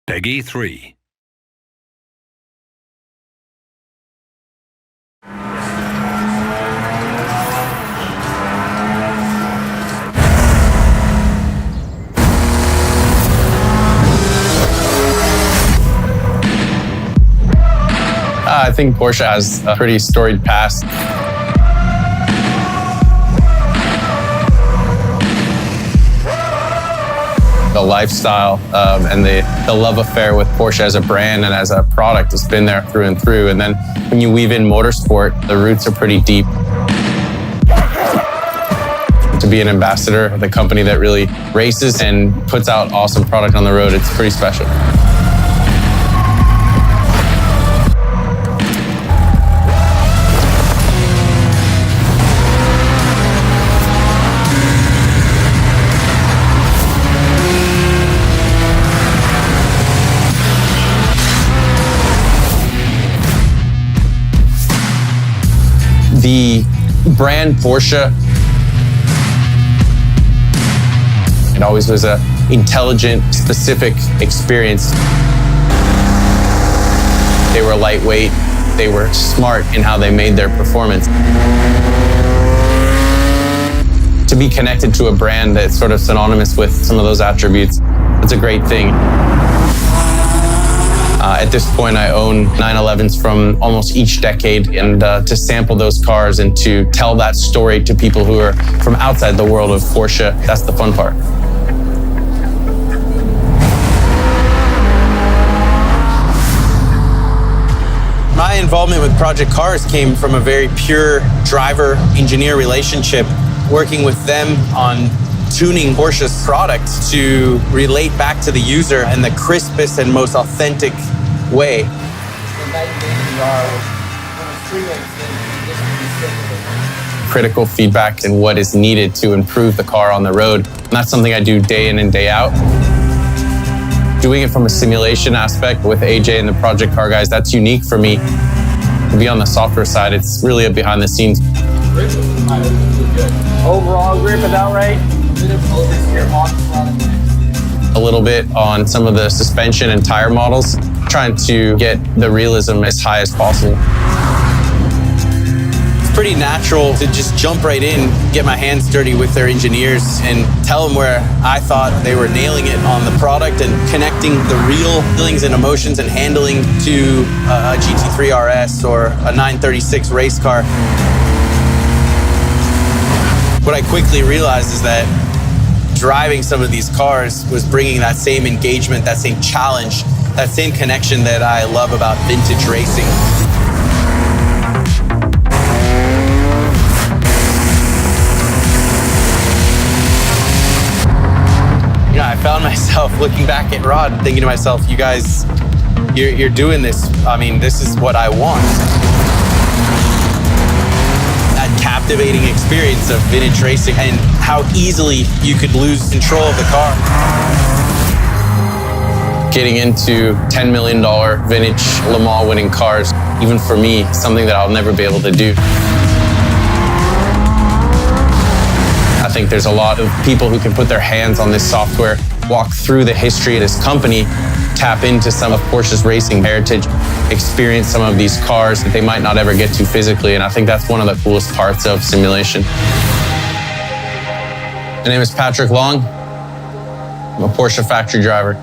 Peggy 3. I think Porsche has a pretty storied past. The lifestyle and the love affair with Porsche as a brand and as a product has been there through and through. And then when you weave in motorsport, the roots are pretty deep. To be an ambassador of the company that really races and puts out awesome product on the road, it's pretty special. The brand Porsche, it always was an intelligent, specific experience. They were lightweight, they were smart in how they made their performance. To be connected to a brand that's sort of synonymous with some of those attributes, it's a great thing. At this point, I own 911s from almost each decade, and to sample those cars and to tell that story to people who are from outside the world of Porsche, that's the fun part. My involvement with Project Cars came from a very pure driver-engineer relationship, working with them on tuning Porsche's product to relate back to the user in the crispest and most authentic way. Critical feedback and what is needed to improve the car on the road. And that's something I do day in and day out. Doing it from a simulation aspect with AJ and the Project Car guys, that's unique for me. To be on the software side, it's really a behind the scenes. Overall grip is out right. A little bit on some of the suspension and tire models, trying to get the realism as high as possible. It's pretty natural to just jump right in, get my hands dirty with their engineers and tell them where I thought they were nailing it on the product and connecting the real feelings and emotions and handling to a GT3 RS or a 936 race car. What I quickly realized is that driving some of these cars was bringing that same engagement, that same challenge, that same connection that I love about vintage racing. You know, I found myself looking back at Rod, thinking to myself, you guys, you're doing this. I mean, this is what I want. Captivating experience of vintage racing and how easily you could lose control of the car. Getting into $10 million vintage Le Mans winning cars, even for me, something that I'll never be able to do. I think there's a lot of people who can put their hands on this software, walk through the history of this company, tap into some of Porsche's racing heritage, experience some of these cars that they might not ever get to physically. And I think that's one of the coolest parts of simulation. My name is Patrick Long. I'm a Porsche factory driver.